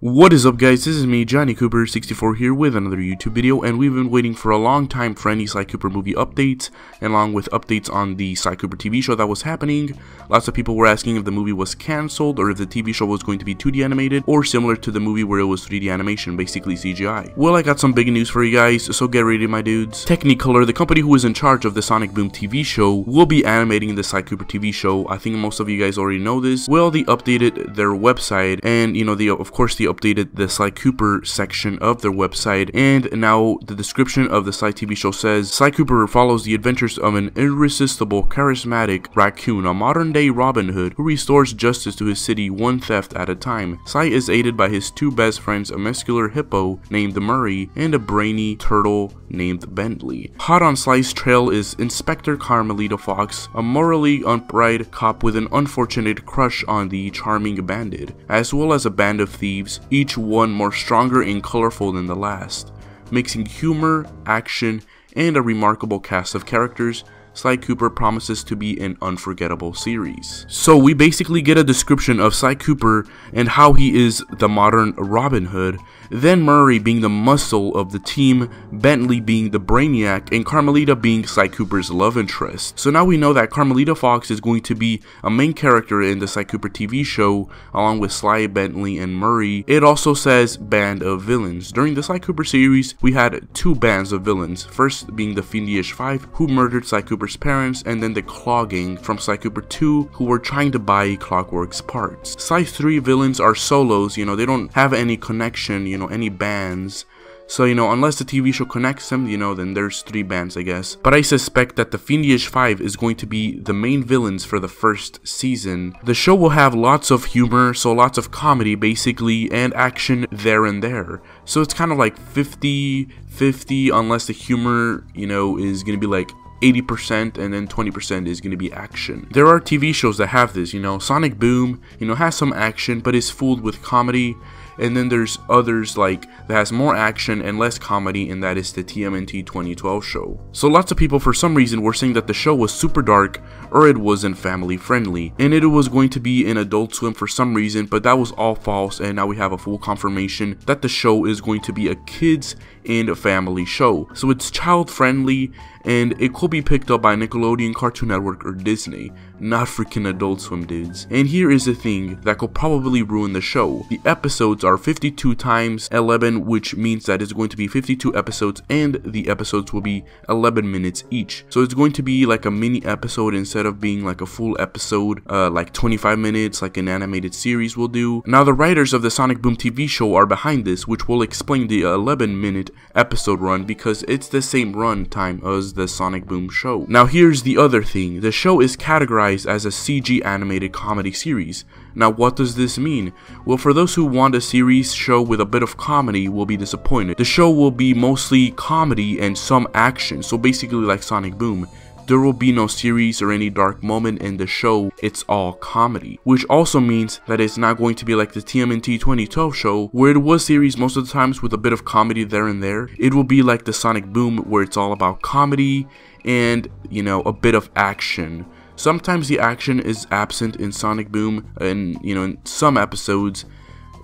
What is up, guys? This is me, Johnny Cooper 64 here with another YouTube video, and we've been waiting for a long time for any Sly Cooper movie updates, along with updates on the Sly Cooper TV show that was happening. Lots of people were asking if the movie was cancelled, or if the TV show was going to be 2D animated, or similar to the movie where it was 3D animation, basically CGI. Well, I got some big news for you guys, so get ready, my dudes. Technicolor, the company who is in charge of the Sonic Boom TV show, will be animating the Sly Cooper TV show. I think most of you guys already know this. Well, they updated their website, and of course they updated the Sly Cooper section of their website, and now the description of the Sly TV show says, Sly Cooper follows the adventures of an irresistible, charismatic raccoon, a modern-day Robin Hood, who restores justice to his city one theft at a time. Sly is aided by his two best friends, a muscular hippo named Murray and a brainy turtle named Bentley. Hot on Sly's trail is Inspector Carmelita Fox, a morally upright cop with an unfortunate crush on the charming bandit, as well as a band of thieves, each one more stronger and colorful than the last. Mixing humor, action, and a remarkable cast of characters, Sly Cooper promises to be an unforgettable series. So we basically get a description of Sly Cooper and how he is the modern Robin Hood, then Murray being the muscle of the team, Bentley being the brainiac, and Carmelita being Sly Cooper's love interest. So now we know that Carmelita Fox is going to be a main character in the Sly Cooper TV show, along with Sly, Bentley, and Murray. It also says band of villains. During the Sly Cooper series, we had two bands of villains, first being the Fiendish Five, who murdered Sly Cooper's parents, and then the Claw Gang from Sly Cooper 2, who were trying to buy Clockwork's parts. Sly's three villains are solos, they don't have any connection, any bands. So, unless the TV show connects them, then there's three bands, I guess. But I suspect that the Fiendish Five is going to be the main villains for the first season. The show will have lots of humor, so lots of comedy, basically, and action there and there. So it's kind of like 50-50, unless the humor, is going to be like 80% and then 20% is going to be action. There are TV shows that have this, Sonic Boom, has some action but is fooled with comedy. And then there's others like that has more action and less comedy, and that is the TMNT 2012 show. So lots of people for some reason were saying that the show was super dark or it wasn't family friendly, and it was going to be in Adult Swim for some reason, but that was all false, and now we have a full confirmation that the show is going to be a kids and a family show. So it's child friendly, and it could be picked up by Nickelodeon, Cartoon Network, or Disney, not freaking Adult Swim, dudes. And here is the thing that could probably ruin the show. The episodes are 52 times 11, which means that it's going to be 52 episodes, and the episodes will be 11 minutes each. So it's going to be like a mini episode instead of being like a full episode, like 25 minutes like an animated series will do. Now the writers of the Sonic Boom TV show are behind this, which will explain the 11-minute episode run, because it's the same run time as the Sonic Boom show. Now here's the other thing. The show is categorized as a CG animated comedy series. Now what does this mean? Well, for those who want a series show with a bit of comedy will be disappointed. The show will be mostly comedy and some action, so basically like Sonic Boom. There will be no series or any dark moment in the show, it's all comedy. Which also means that it's not going to be like the TMNT 2012 show, where it was series most of the times with a bit of comedy there and there. It will be like the Sonic Boom, where it's all about comedy and, a bit of action. Sometimes the action is absent in Sonic Boom and, in some episodes.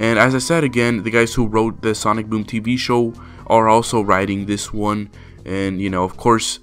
And as I said again, the guys who wrote the Sonic Boom TV show are also writing this one. And, of course,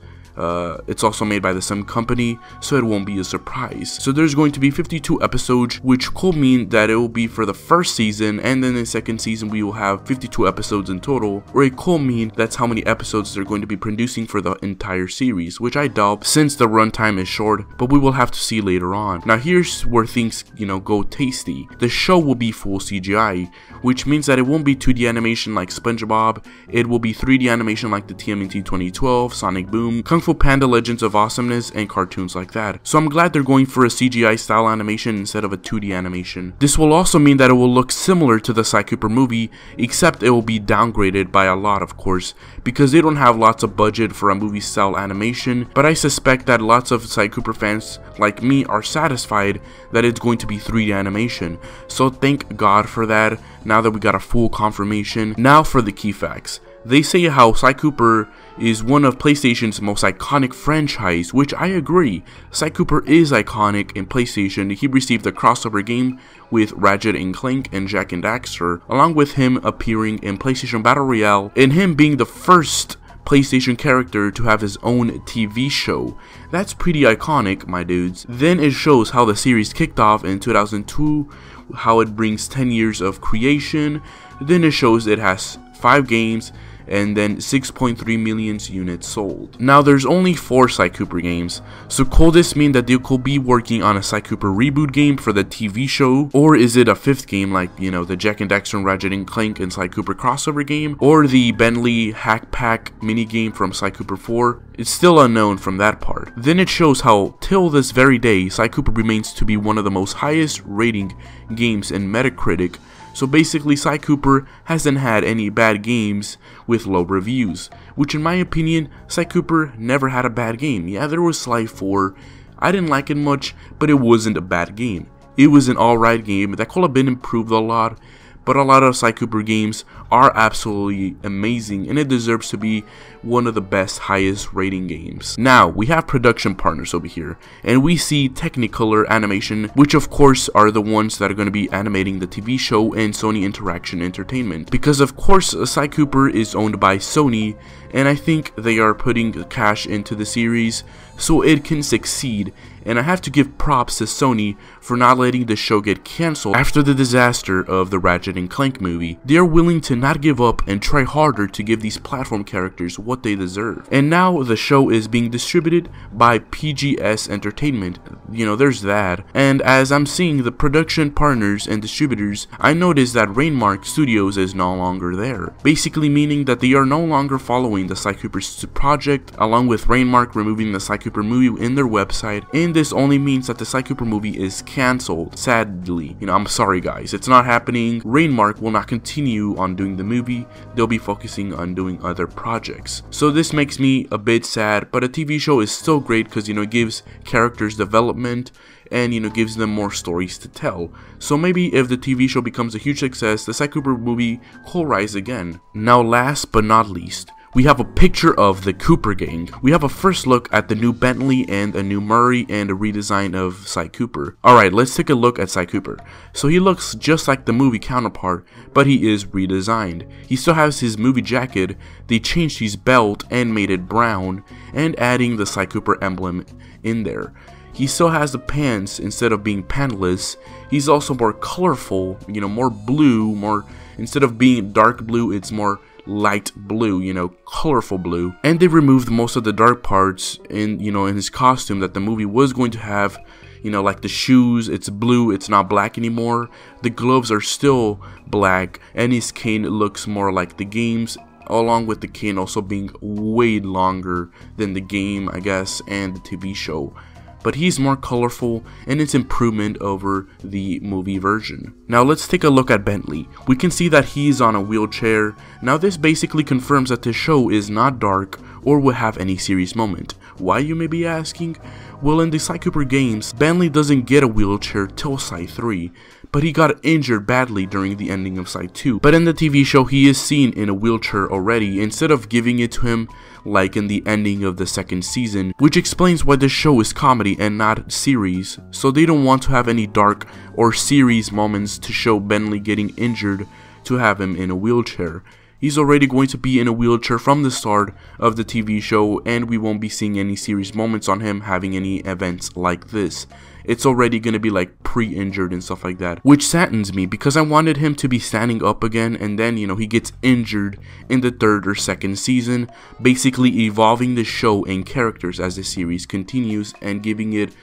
it's also made by the same company, so it won't be a surprise. So there's going to be 52 episodes, which could mean that it will be for the first season, and then in the second season we will have 52 episodes in total, or it could mean that's how many episodes they're going to be producing for the entire series, which I doubt since the runtime is short, but we will have to see later on. Now here's where things, go tasty. The show will be full CGI, which means that it won't be 2D animation like SpongeBob, it will be 3D animation like the TMNT 2012, Sonic Boom, Kung Fu Panda Legends of Awesomeness, and cartoons like that. So I'm glad they're going for a CGI style animation instead of a 2D animation. This will also mean that it will look similar to the Sly Cooper movie, except it will be downgraded by a lot, of course, because they don't have lots of budget for a movie style animation, but I suspect that lots of Sly Cooper fans like me are satisfied that it's going to be 3D animation. So thank God for that, now that we got a full confirmation. Now for the key facts. They say how Sly Cooper is one of PlayStation's most iconic franchise, which I agree. Sly Cooper is iconic in PlayStation. He received a crossover game with Ratchet and Clank and Jak and Daxter, along with him appearing in PlayStation Battle Royale, and him being the first PlayStation character to have his own TV show. That's pretty iconic, my dudes. Then it shows how the series kicked off in 2002, how it brings 10 years of creation. Then it shows it has 5 games and then 6.3 million units sold. Now there's only 4 Sly Cooper games, so could this mean that they could be working on a Sly Cooper reboot game for the TV show? Or is it a 5th game like, you know, the Jak and Daxter and Ratchet and Clank and Sly Cooper crossover game? Or the Bentley Hack Pack mini game from Sly Cooper 4? It's still unknown from that part. Then it shows how, till this very day, Sly Cooper remains to be one of the most highest rating games in Metacritic. So basically, Sly Cooper hasn't had any bad games with low reviews, which in my opinion, Sly Cooper never had a bad game. Yeah, there was Sly 4, I didn't like it much, but it wasn't a bad game. It was an alright game that could have been improved a lot, but a lot of Sly Cooper games are absolutely amazing, and it deserves to be one of the best, highest rating games. Now, we have production partners over here, and we see Technicolor Animation, which of course are the ones that are going to be animating the TV show, and Sony Interaction Entertainment. Because of course, Sly Cooper is owned by Sony, and I think they are putting cash into the series so it can succeed, and I have to give props to Sony for not letting the show get cancelled after the disaster of the Ratchet and Clank movie. They are willing to not give up and try harder to give these platform characters what they deserve. And now the show is being distributed by PGS Entertainment. You know, there's that. And as I'm seeing the production partners and distributors, I noticed that Rainmark Studios is no longer there. Basically meaning that they are no longer following the Sly Cooper project, along with Rainmark removing the Sly Cooper movie in their website. And this only means that the Sly Cooper movie is cancelled, sadly. You know, I'm sorry guys, it's not happening. Rainmark will not continue on doing the movie, they'll be focusing on doing other projects. So this makes me a bit sad, but a TV show is still great because, you know, it gives characters development and, you know, gives them more stories to tell. So maybe if the TV show becomes a huge success, the Sly Cooper movie could rise again. Now last but not least, we have a picture of the Cooper gang. We have a first look at the new Bentley and a new Murray and a redesign of Sly Cooper. Alright, let's take a look at Sly Cooper. So he looks just like the movie counterpart, but he is redesigned. He still has his movie jacket, they changed his belt and made it brown, and adding the Sly Cooper emblem in there. He still has the pants instead of being pantless. He's also more colorful, you know, more blue, more, instead of being dark blue, it's more light blue, you know, colorful blue. And they removed most of the dark parts in, you know, in his costume that the movie was going to have. You know, like the shoes, it's blue, it's not black anymore. The gloves are still black, and his cane looks more like the games, along with the cane also being way longer than the game, I guess, and the TV show. But he's more colorful, and it's improvement over the movie version. Now let's take a look at Bentley. We can see that he's on a wheelchair. Now this basically confirms that the show is not dark or will have any serious moment. Why, you may be asking? Well, in the Sly Cooper games, Bentley doesn't get a wheelchair till Sly 3, but he got injured badly during the ending of Sly 2. But in the TV show, he is seen in a wheelchair already, instead of giving it to him like in the ending of the 2nd season, which explains why the show is comedy and not series. So they don't want to have any dark or serious moments to show Bentley getting injured to have him in a wheelchair. He's already going to be in a wheelchair from the start of the TV show, and we won't be seeing any serious moments on him having any events like this. It's already going to be like pre-injured and stuff like that, which saddens me because I wanted him to be standing up again, and then, you know, he gets injured in the 3rd or 2nd season, basically evolving the show and characters as the series continues and giving it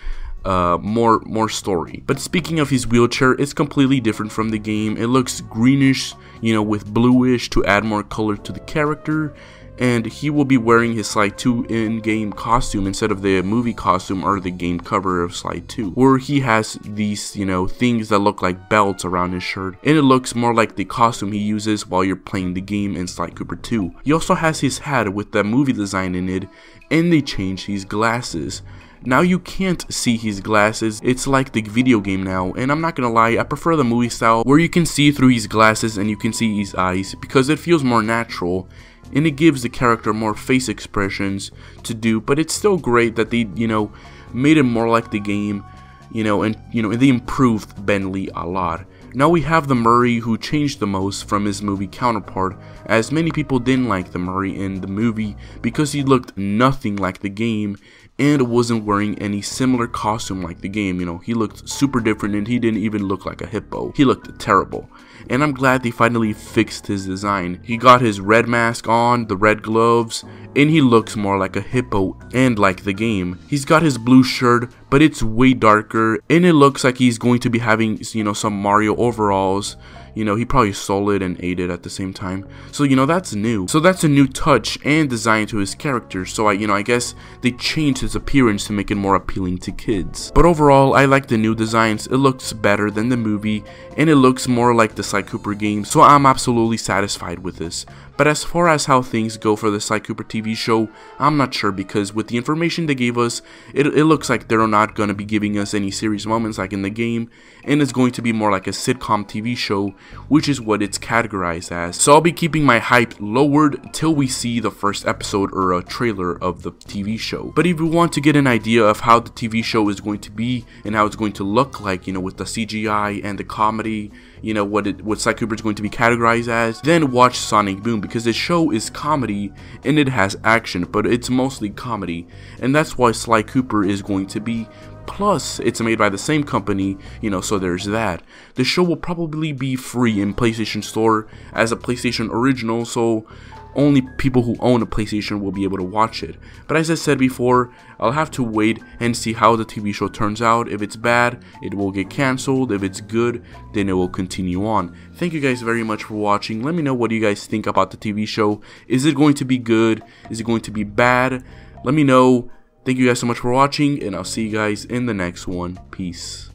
more story. But speaking of his wheelchair, it's completely different from the game. It looks greenish, you know, with bluish to add more color to the character, and he will be wearing his Sly 2 in-game costume instead of the movie costume or the game cover of Sly 2, where he has these, you know, things that look like belts around his shirt, and it looks more like the costume he uses while you're playing the game in Sly Cooper 2. He also has his hat with the movie design in it, and they changed his glasses. Now you can't see his glasses, it's like the video game now, and I'm not gonna lie, I prefer the movie style where you can see through his glasses and you can see his eyes because it feels more natural. and it gives the character more face expressions to do, but it's still great that they, made it more like the game, and they improved Bentley a lot. Now we have the Murray, who changed the most from his movie counterpart, as many people didn't like the Murray in the movie because he looked nothing like the game and wasn't wearing any similar costume like the game. He looked super different, and he didn't even look like a hippo. He looked terrible. And I'm glad they finally fixed his design. He got his red mask on, the red gloves, and he looks more like a hippo and like the game. He's got his blue shirt, but it's way darker, and it looks like he's going to be having, some Mario overalls. He probably stole it and ate it at the same time. So, that's new. So that's a new touch and design to his character. So I guess they changed his appearance to make it more appealing to kids. But overall, I like the new designs. It looks better than the movie, and it looks more like the Sly Cooper game. So I'm absolutely satisfied with this. But as far as how things go for the Sly Cooper TV show, I'm not sure, because with the information they gave us, it looks like they're not going to be giving us any serious moments like in the game, and it's going to be more like a sitcom TV show, which is what it's categorized as. So I'll be keeping my hype lowered till we see the first episode or a trailer of the TV show. But if you want to get an idea of how the TV show is going to be and how it's going to look like, with the CGI and the comedy, what Sly Cooper is going to be categorized as, then watch Sonic Boom, because the show is comedy and it has action, but it's mostly comedy, and that's why Sly Cooper is going to be. Plus, it's made by the same company, so there's that. The show will probably be free in PlayStation Store as a PlayStation original, so only people who own a PlayStation will be able to watch it. But as I said before, I'll have to wait and see how the TV show turns out. If it's bad, it will get cancelled. If it's good, then it will continue on. Thank you guys very much for watching. Let me know what you guys think about the TV show. Is it going to be good? Is it going to be bad? Let me know. Thank you guys so much for watching, and I'll see you guys in the next one. Peace.